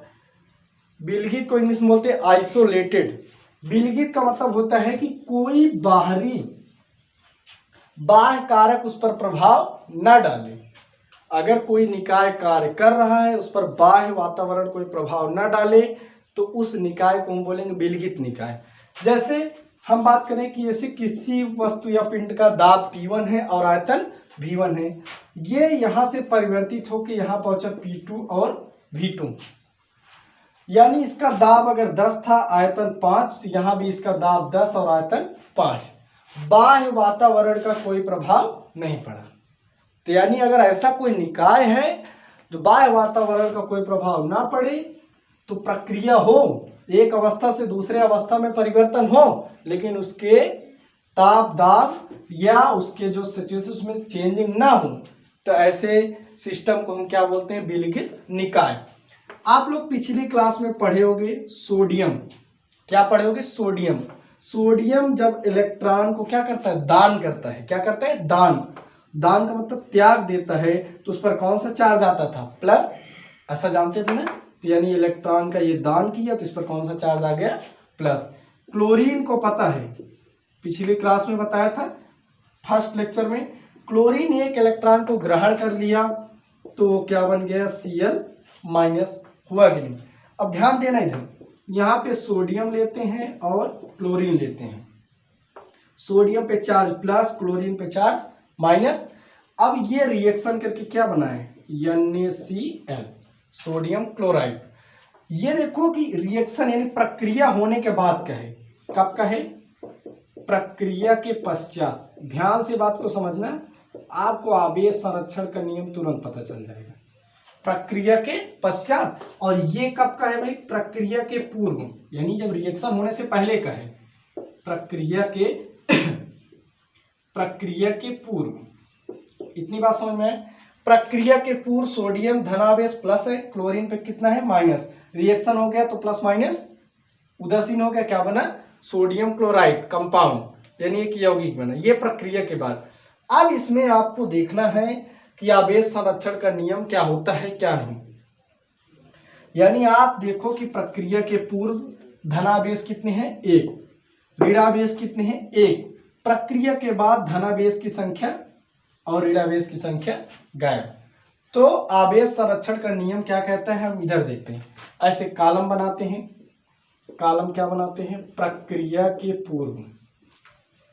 [SPEAKER 1] विलगित को इंग्लिश में बोलते हैं आइसोलेटेड। विलगित का मतलब होता है कि कोई बाहरी, बाह्य कारक उस पर प्रभाव न डाले। अगर कोई निकाय कार्य कर रहा है उस पर बाह्य वातावरण कोई प्रभाव न डाले तो उस निकाय को हम बोलेंगे विलगित निकाय। जैसे हम बात करें कि जैसे किसी वस्तु या पिंड का दाब P1 है और आयतन V1 है, ये यहाँ से परिवर्तित होकर यहाँ पहुंचा P2 और V2, यानी इसका दाब अगर 10 था आयतन 5, यहाँ भी इसका दाब 10 और आयतन 5, बाह्य वातावरण का कोई प्रभाव नहीं पड़ा। तो यानी अगर ऐसा कोई निकाय है जो बाह्य वातावरण का कोई प्रभाव ना पड़े तो प्रक्रिया हो, एक अवस्था से दूसरे अवस्था में परिवर्तन हो, लेकिन उसके ताप दाब या उसके जो सिचुएशन उसमें चेंजिंग ना हो, तो ऐसे सिस्टम को हम क्या बोलते हैं विलगित निकाय। आप लोग पिछली क्लास में पढ़े होंगे सोडियम, क्या पढ़े होंगे सोडियम। सोडियम जब इलेक्ट्रॉन को क्या करता है दान करता है, क्या करता है दान, दान का मतलब त्याग देता है, तो उस पर कौन सा चार्ज आता था प्लस, ऐसा जानते थे ना। तो यानी इलेक्ट्रॉन का ये दान किया तो इस पर कौन सा चार्ज आ गया प्लस। क्लोरीन को पता है, पिछली क्लास में बताया था फर्स्ट लेक्चर में, क्लोरीन एक इलेक्ट्रॉन को ग्रहण कर लिया तो क्या बन गया Cl माइनस, हुआ कि नहीं। अब ध्यान देना इधर, यहाँ पे सोडियम लेते हैं और क्लोरीन लेते हैं, सोडियम पे चार्ज प्लस क्लोरीन पे चार्ज माइनस। अब ये रिएक्शन करके क्या बना है NaCl, सोडियम क्लोराइड। ये देखो कि रिएक्शन यानी प्रक्रिया होने के बाद का है, कब का है प्रक्रिया के पश्चात। ध्यान से बात को समझना, आपको आवेश संरक्षण का नियम तुरंत पता चल जाएगा, प्रक्रिया के पश्चात। और ये कब का है भाई प्रक्रिया के पूर्व, यानी जब रिएक्शन होने से पहले का है। प्रक्रिया के पूर्व, इतनी बात समझ में है। प्रक्रिया के पूर्व सोडियम धनावेश प्लस है, क्लोरीन पे कितना है माइनस, रिएक्शन हो गया तो प्लस माइनस उदासीन हो गया, क्या बना सोडियम क्लोराइड कंपाउंड, यानी एक यौगिक बना। ये प्रक्रिया के बाद अब इसमें आपको देखना है कि आवेश संरक्षण का नियम क्या होता है क्या नहीं। यानी आप देखो कि प्रक्रिया के पूर्व धनावेश कितने हैं, एक, ऋणावेश कितने हैं, एक, प्रक्रिया के बाद धनावेश की संख्या और ऋणावेश की संख्या गायब। तो आवेश संरक्षण का नियम क्या कहता है, हम इधर देखते हैं। ऐसे कॉलम बनाते हैं, कॉलम क्या बनाते हैं, प्रक्रिया के पूर्व,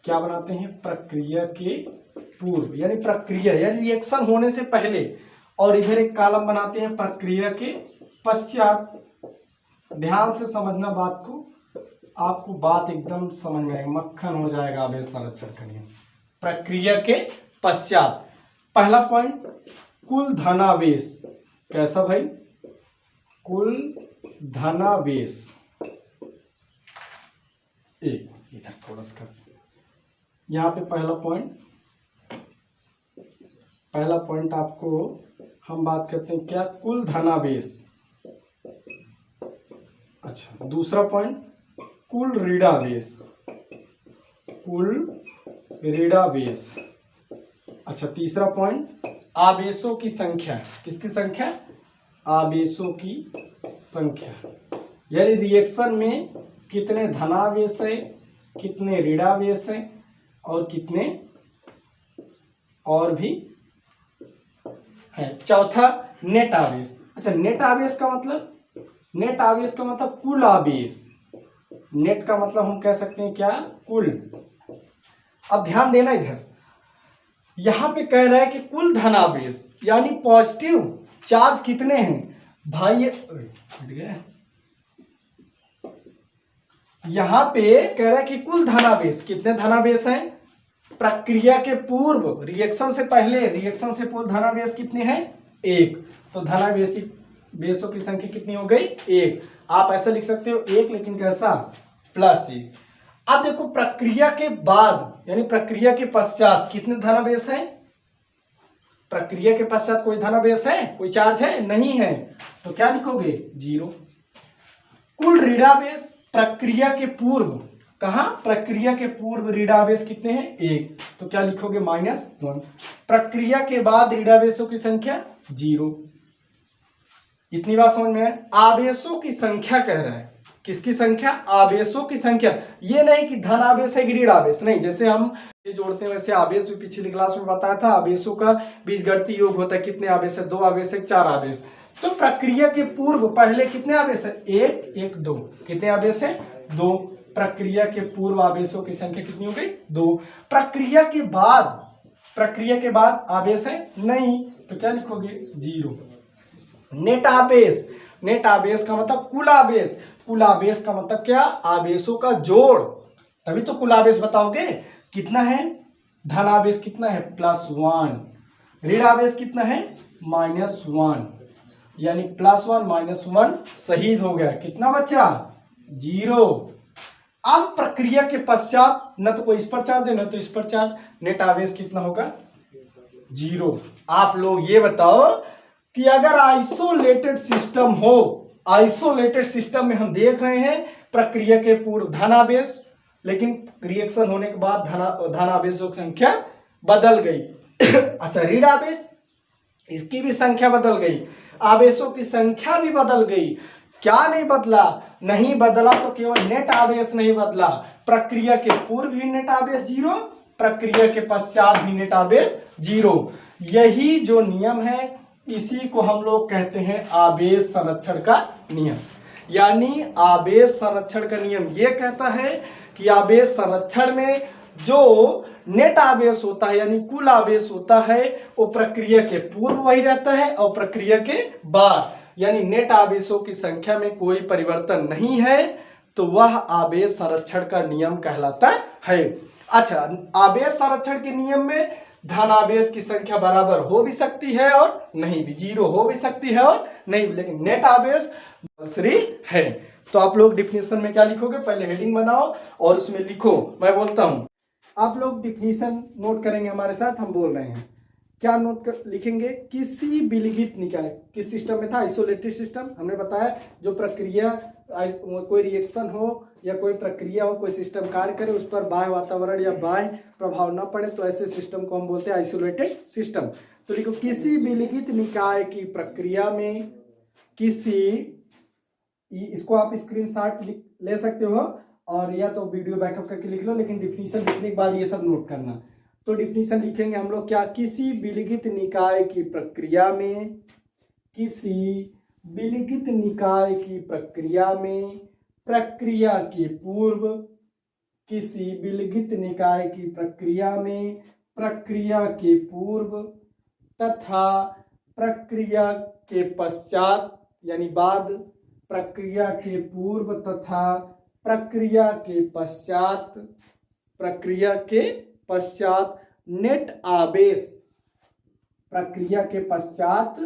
[SPEAKER 1] क्या बनाते हैं, प्रक्रिया के पूर्व, यानी प्रक्रिया यानी रिएक्शन होने से पहले, और इधर एक कॉलम बनाते हैं प्रक्रिया के पश्चात। ध्यान से समझना बात को, आपको बात एकदम समझ में आएगी, मक्खन हो जाएगा आवेश संरक्षण का नियम। प्रक्रिया के पश्चात पहला पॉइंट, कुल धनावेश, कैसा भाई, कुल धनावेश, एक, इधर थोड़ा सा यहाँ पे पहला पॉइंट आपको हम बात करते हैं क्या, कुल धनावेश। अच्छा, दूसरा पॉइंट कुल ऋणावेश, कुल ऋणावेश। अच्छा, तीसरा पॉइंट आवेशों की संख्या, किसकी संख्या, आवेशों की संख्या, यानी रिएक्शन में कितने धनावेश है, कितने ऋणावेश है और कितने और भी है। चौथा नेट आवेश। अच्छा, नेट आवेश का मतलब, नेट आवेश का मतलब कुल आवेश, नेट का मतलब हम कह सकते हैं क्या, कुल। अब ध्यान देना इधर, यहां पे कह रहा है कि कुल धनावेश यानी पॉजिटिव चार्ज कितने हैं भाई, यहां पे कह रहा है कि कुल धनावेश, कितने धनावेश हैं, प्रक्रिया के पूर्व, रिएक्शन से पहले, रिएक्शन से पूर्व धनावेश कितने हैं, एक, तो धनावेशी बेसों की संख्या कितनी हो गई, एक। आप ऐसा लिख सकते हो एक, लेकिन कैसा, प्लस एक। अब देखो प्रक्रिया के बाद यानी प्रक्रिया के पश्चात कितने धनावेश हैं, प्रक्रिया के पश्चात कोई धनावेश है, कोई चार्ज है, नहीं है, तो क्या लिखोगे, जीरो। कुल ऋणावेश प्रक्रिया के पूर्व, कहां, प्रक्रिया के पूर्व ऋणावेश कितने हैं, एक, तो क्या लिखोगे, -1। प्रक्रिया के बाद ऋणावेशों की संख्या 0। इतनी बात समझ में है। आवेशों की संख्या कह रहा है, किसकी संख्या, आवेशों की संख्या। ये नहीं कि धन आवेश है ऋण आवेश, नहीं, जैसे हम ये जोड़ते हैं वैसे आवेश भी पिछली क्लास में बताया था। आवेशों का बीजगणितीय योग होता है, कितने आवेश है, 2 आवेश है, 4 आवेश। तो प्रक्रिया के पूर्व पहले कितने आवेश है, 1 1 2, कितने आवेश है, 2। प्रक्रिया के पूर्व आवेशों की संख्या कितनी हो गई, 2। प्रक्रिया के बाद आवेश है नहीं, तो क्या लिखोगे, 0। नेट आवेश, नेट आवेश का मतलब कुल आवेश, कुल आवेश का मतलब क्या, आवेशों का जोड़, तभी तो कुल आवेश बताओगे। कितना है, धन आवेश कितना है, +1, ऋण आवेश कितना है, -1, यानी +1 -1 शहीद हो गया, कितना बचा, 0। अब प्रक्रिया के पश्चात न तो कोई इस पर चार्ज है न तो इस पर चार्ज, नेट आवेश कितना होगा, 0। आप लोग ये बताओ कि अगर आइसोलेटेड सिस्टम हो, आइसोलेटेड सिस्टम में हम देख रहे हैं प्रक्रिया के पूर्व धन आवेश, लेकिन रिएक्शन होने के बाद धन आवेशों की संख्या बदल गई। अच्छा, ऋण आवेश, इसकी भी संख्या बदल गई, आवेशों की संख्या भी बदल गई। क्या नहीं बदला, नहीं बदला तो केवल नेट आवेश नहीं बदला, प्रक्रिया के पूर्व भी नेट आवेश 0, प्रक्रिया के पश्चात भी नेट आवेश 0। यही जो नियम है इसी को हम लोग कहते हैं आवेश संरक्षण का नियम। यानी आवेश संरक्षण का नियम ये कहता है कि आवेश संरक्षण में जो नेट आवेश होता है यानी कुल आवेश होता है वो प्रक्रिया के पूर्व वही रहता है और प्रक्रिया के बाद यानी नेट आवेशों की संख्या में कोई परिवर्तन नहीं है, तो वह आवेश संरक्षण का नियम कहलाता है। अच्छा, आवेश संरक्षण के नियम में धन आवेश की संख्या बराबर हो भी सकती है और नहीं भी, 0 हो भी सकती है और नहीं भी, लेकिन नेट आवेश कंपल्सरी है। तो आप लोग डिफिनेशन में क्या लिखोगे, पहले हेडिंग बनाओ और उसमें लिखो, मैं बोलता हूँ। आप लोग डिफिनेशन नोट करेंगे हमारे साथ, हम बोल रहे हैं क्या नोट कर लिखेंगे। किसी विलिखित निकाय, किस सिस्टम में था, आइसोलेटेड सिस्टम। हमने बताया जो प्रक्रिया, कोई रिएक्शन हो या कोई प्रक्रिया हो, कोई सिस्टम कार्य करे, उस पर बाह्य वातावरण या बाह्य प्रभाव न पड़े, तो ऐसे सिस्टम को हम बोलते हैं आइसोलेटेड सिस्टम। तो देखो, किसी विलिखित निकाय की प्रक्रिया में किसी, इसको आप स्क्रीनशॉट ले सकते हो और या तो वीडियो बैकअप करके लिख लो, लेकिन डिफिनीशन लिखने के बाद ये सब नोट करना। तो डिफिनीशन लिखेंगे हम लोग क्या, किसी विलिखित निकाय की प्रक्रिया में, किसी विलिखित निकाय की प्रक्रिया में प्रक्रिया के पूर्व, किसी विलिखित निकाय की प्रक्रिया में प्रक्रिया के पूर्व तथा प्रक्रिया के पश्चात, यानी बाद, प्रक्रिया के पूर्व तथा प्रक्रिया के पश्चात, प्रक्रिया के पश्चात नेट आवेश, प्रक्रिया के पश्चात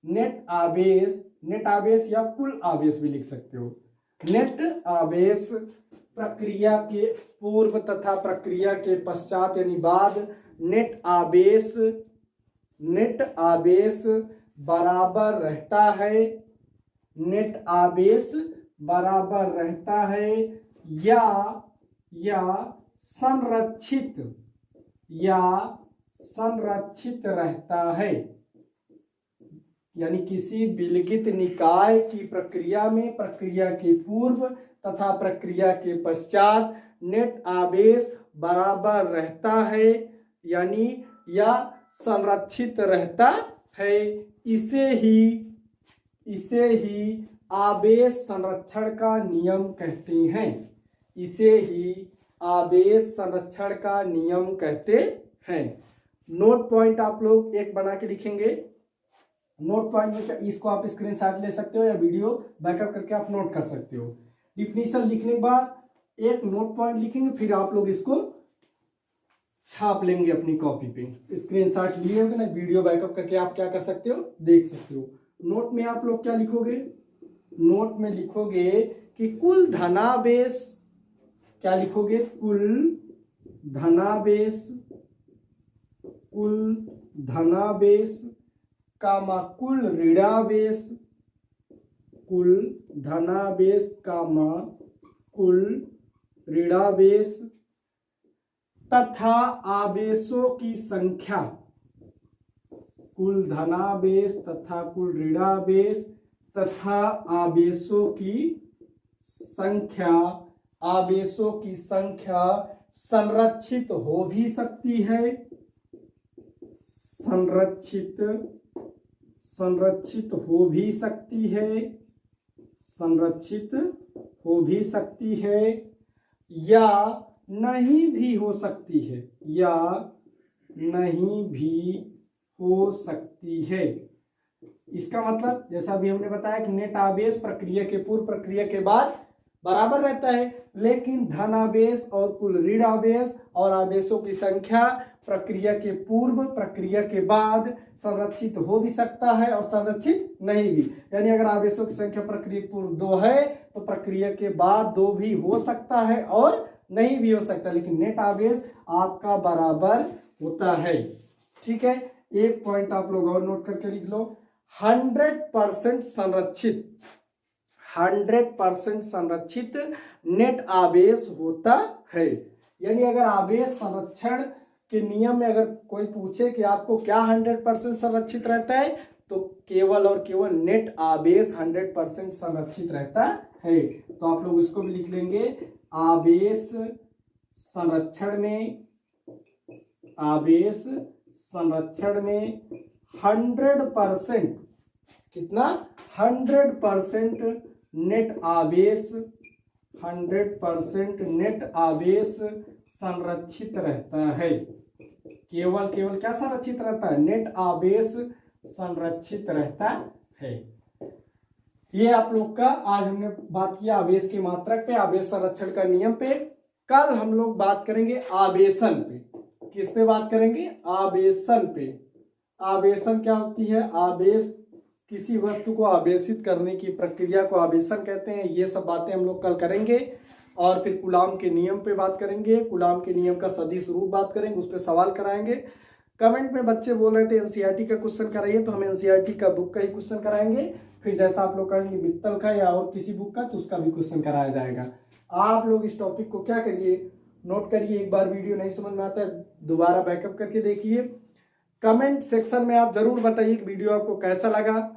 [SPEAKER 1] नेट आवेश, नेट आवेश या कुल आवेश भी लिख सकते हो। नेट आवेश प्रक्रिया के पूर्व तथा प्रक्रिया के पश्चात यानी बाद, नेट आवेश बराबर रहता है, नेट आवेश बराबर रहता है या संरक्षित रहता है। यानी किसी विलिखित निकाय की प्रक्रिया में प्रक्रिया के पूर्व तथा प्रक्रिया के पश्चात नेट आवेश बराबर रहता है, यानी या संरक्षित रहता है। इसे ही आवेश संरक्षण का नियम कहते हैं, इसे ही आवेश संरक्षण का नियम कहते हैं। नोट पॉइंट आप लोग एक बना के लिखेंगे। नोट पॉइंट में इसको आप स्क्रीनशॉट ले सकते हो या वीडियो बैकअप करके आप नोट कर सकते हो। डिफिनीशन लिखने के बाद एक नोट पॉइंट लिखेंगे, फिर आप लोग इसको छाप लेंगे अपनी कॉपी पे। स्क्रीनशॉट लिए होंगे ना, वीडियो बैकअप करके आप क्या कर सकते हो, देख सकते हो। नोट में आप लोग क्या लिखोगे, नोट में लिखोगे कि कुल धनावेश, क्या लिखोगे, कुल धनावेश कामा कुल ऋणावेश, कुल धनावेश कामा कुल ऋणावेश तथा आवेशों की संख्या, कुल धनावेश तथा कुल ऋणावेश तथा आवेशों की संख्या संरक्षित हो भी सकती है, संरक्षित हो भी सकती है या नहीं भी हो सकती है, या नहीं भी हो सकती है। इसका मतलब जैसा भी हमने बताया कि नेट आवेश प्रक्रिया के पूर्व प्रक्रिया के बाद बराबर रहता है, लेकिन धन आवेश और कुल ऋण आवेश और आवेशों की संख्या प्रक्रिया के पूर्व प्रक्रिया के बाद संरक्षित हो भी सकता है और संरक्षित नहीं भी। यानी अगर आवेशों की संख्या प्रक्रिया पूर्व 2 है तो प्रक्रिया के बाद 2 भी हो सकता है और नहीं भी हो सकता, लेकिन नेट आवेश आपका बराबर होता है। ठीक है, एक पॉइंट आप लोग और नोट करके लिख लो, 100% संरक्षित नेट आवेश होता है। यानी अगर आवेश संरक्षण के नियम में अगर कोई पूछे कि आपको क्या 100% संरक्षित रहता है, तो केवल और केवल नेट आवेश 100% संरक्षित रहता है। तो आप लोग इसको भी लिख लेंगे, आवेश संरक्षण में 100% कितना, 100% नेट आवेश, 100% नेट आवेश संरक्षित रहता है। केवल क्या संरक्षित रहता है, नेट आवेश संरक्षित रहता है। ये आप लोग का आज हमने बात किया आवेश के मात्रक पे, आवेश संरक्षण का नियम पे। कल हम लोग बात करेंगे आवेशन पे। किस पे बात करेंगे, आवेशन पे। आवेशन क्या होती है, आवेश किसी वस्तु को आवेशित करने की प्रक्रिया को आवेशन कहते हैं। ये सब बातें हम लोग कल करेंगे। और फिर कूलाम के नियम पे बात करेंगे, कूलाम के नियम का सदिश रूप बात करेंगे, उस पर सवाल कराएंगे। कमेंट में बच्चे बोल रहे थे एनसीईआरटी का क्वेश्चन कराइए, तो हम एनसीईआरटी का बुक का ही क्वेश्चन कराएंगे। फिर जैसा आप लोग कहेंगे मित्तल का या और किसी बुक का, तो उसका भी क्वेश्चन कराया जाएगा। आप लोग इस टॉपिक को क्या करिए, नोट करिए। एक बार वीडियो नहीं समझ में आता है दोबारा बैकअप करके देखिए। कमेंट सेक्शन में आप जरूर बताइए कि वीडियो आपको कैसा लगा,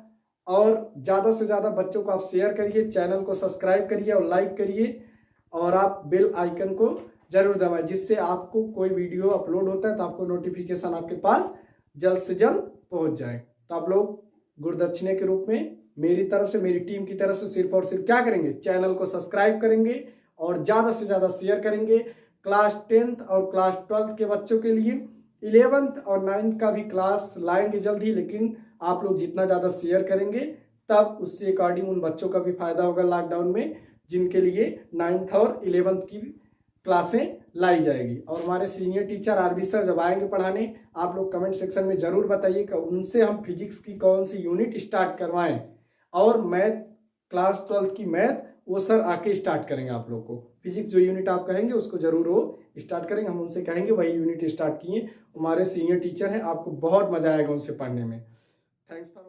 [SPEAKER 1] और ज़्यादा से ज़्यादा बच्चों को आप शेयर करिए, चैनल को सब्सक्राइब करिए और लाइक करिए, और आप बेल आइकन को जरूर दबाएं, जिससे आपको कोई वीडियो अपलोड होता है तो आपको नोटिफिकेशन आपके पास जल्द से जल्द पहुंच जाए। तो आप लोग गुरुदक्षिणे के रूप में मेरी तरफ से, मेरी टीम की तरफ से सिर्फ और सिर्फ क्या करेंगे, चैनल को सब्सक्राइब करेंगे और ज़्यादा से ज़्यादा शेयर करेंगे। क्लास 10th और क्लास 12th के बच्चों के लिए 11th और 9th का भी क्लास लाएंगे जल्द ही, लेकिन आप लोग जितना ज़्यादा शेयर करेंगे तब उससे अकॉर्डिंग उन बच्चों का भी फायदा होगा लॉकडाउन में, जिनके लिए 9th और 11th की क्लासें लाई जाएगी। और हमारे सीनियर टीचर आरबी सर जब आएंगे पढ़ाने, आप लोग कमेंट सेक्शन में जरूर बताइए कि उनसे हम फिजिक्स की कौन सी यूनिट स्टार्ट करवाएं, और मैथ क्लास 12th की मैथ वो सर आके स्टार्ट करेंगे। आप लोग को फिजिक्स जो यूनिट आप कहेंगे उसको जरूर वो स्टार्ट करेंगे, हम उनसे कहेंगे वही यूनिट स्टार्ट किए। हमारे सीनियर टीचर हैं, आपको बहुत मजा आएगा उनसे पढ़ने में। Thanks for